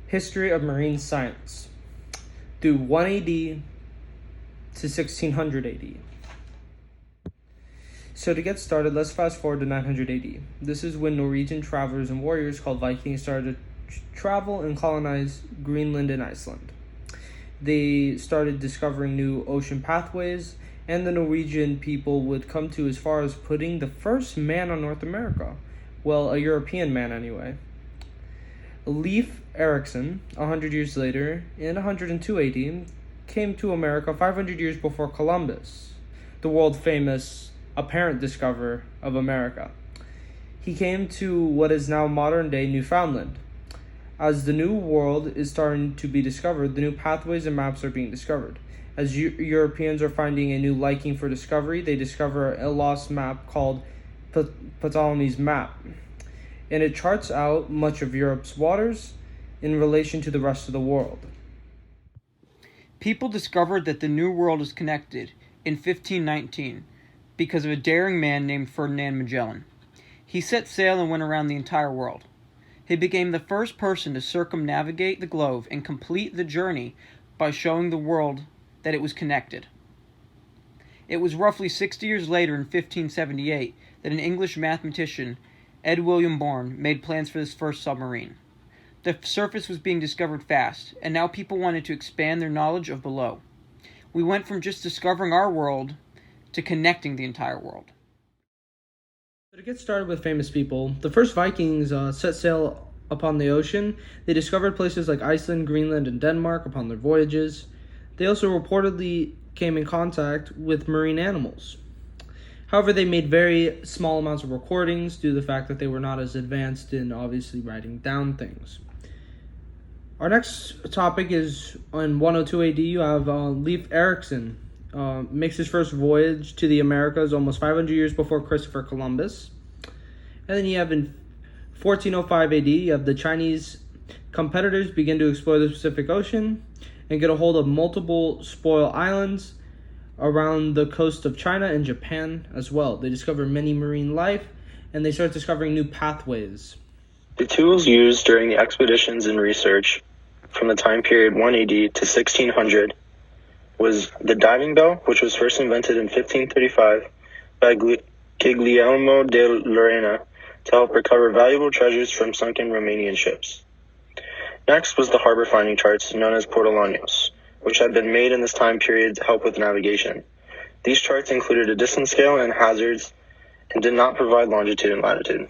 History of Marine Science through 1 AD to 1600 AD. So to get started, let's fast forward to 900 AD. This is when Norwegian travelers and warriors called Vikings started to travel and colonize Greenland and Iceland. They started discovering new ocean pathways, and the Norwegian people would come to as far as putting the first man on North America. Well, a European man anyway. Leif Erikson, 100 years later, in 102 AD, came to America 500 years before Columbus, the world-famous apparent discoverer of America. He came to what is now modern-day Newfoundland. As the new world is starting to be discovered, the new pathways and maps are being discovered. As Europeans are finding a new liking for discovery, they discover a lost map called Ptolemy's map, and it charts out much of Europe's waters in relation to the rest of the world. People discovered that the New World is connected in 1519 because of a daring man named Ferdinand Magellan. He set sail and went around the entire world. He became the first person to circumnavigate the globe and complete the journey by showing the world that it was connected. It was roughly 60 years later, in 1578, that an English mathematician, Ed William Bourne, made plans for this first submarine. The surface was being discovered fast, and now people wanted to expand their knowledge of below. We went from just discovering our world to connecting the entire world. So to get started with famous people, the first Vikings set sail upon the ocean. They discovered places like Iceland, Greenland, and Denmark upon their voyages. They also reportedly came in contact with marine animals. However, they made very small amounts of recordings due to the fact that they were not as advanced in obviously writing down things. Our next topic is in 102 AD. You have Leif Erikson. Makes his first voyage to the Americas almost 500 years before Christopher Columbus. And then you have in 1405 AD, you have the Chinese competitors begin to explore the Pacific Ocean and get a hold of multiple spoil islands around the coast of China and Japan as well. They discover many marine life, and they start discovering new pathways. The tools used during the expeditions and research from the time period 1 AD to 1600 was the diving bell, which was first invented in 1535 by Guglielmo de Lorena to help recover valuable treasures from sunken Romanian ships. Next was the harbor finding charts known as portolanios, which had been made in this time period to help with navigation. These charts included a distance scale and hazards and did not provide longitude and latitude.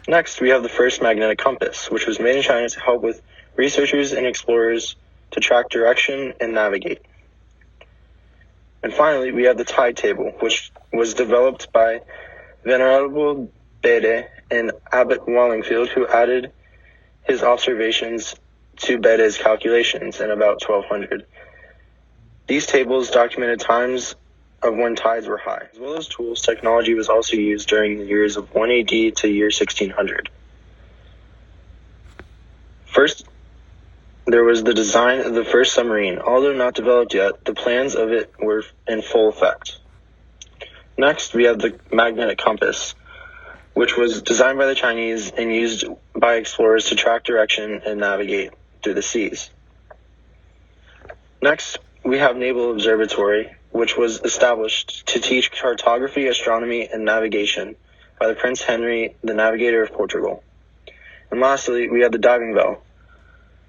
Next, we have the first magnetic compass, which was made in China to help with researchers and explorers to track direction and navigate. And finally, we have the tide table, which was developed by Venerable Bede and Abbot Wallingfield, who added his observations to Bede's calculations in about 1200. These tables documented times of when tides were high. As well as tools, technology was also used during the years of 1 AD to year 1600. First, there was the design of the first submarine. Although not developed yet, the plans of it were in full effect. Next, we have the magnetic compass, which was designed by the Chinese and used by explorers to track direction and navigate through the seas. Next, we have Naval Observatory, which was established to teach cartography, astronomy, and navigation by the Prince Henry, the Navigator of Portugal. And lastly, we have the diving bell,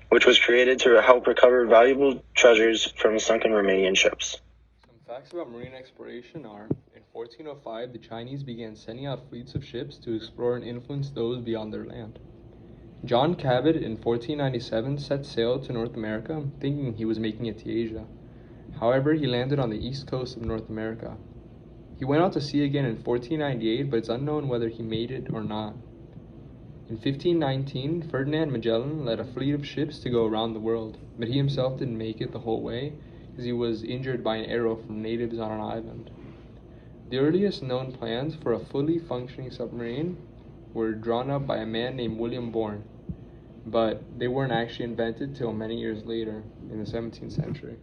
which was created to help recover valuable treasures from sunken Romanian ships. Some facts about marine exploration are, in 1405, the Chinese began sending out fleets of ships to explore and influence those beyond their land. John Cabot in 1497 set sail to North America, thinking he was making it to Asia. However, he landed on the east coast of North America. He went out to sea again in 1498, but it's unknown whether he made it or not. In 1519, Ferdinand Magellan led a fleet of ships to go around the world, but he himself didn't make it the whole way because he was injured by an arrow from natives on an island. The earliest known plans for a fully functioning submarine were drawn up by a man named William Bourne, but they weren't actually invented till many years later, in the 17th century.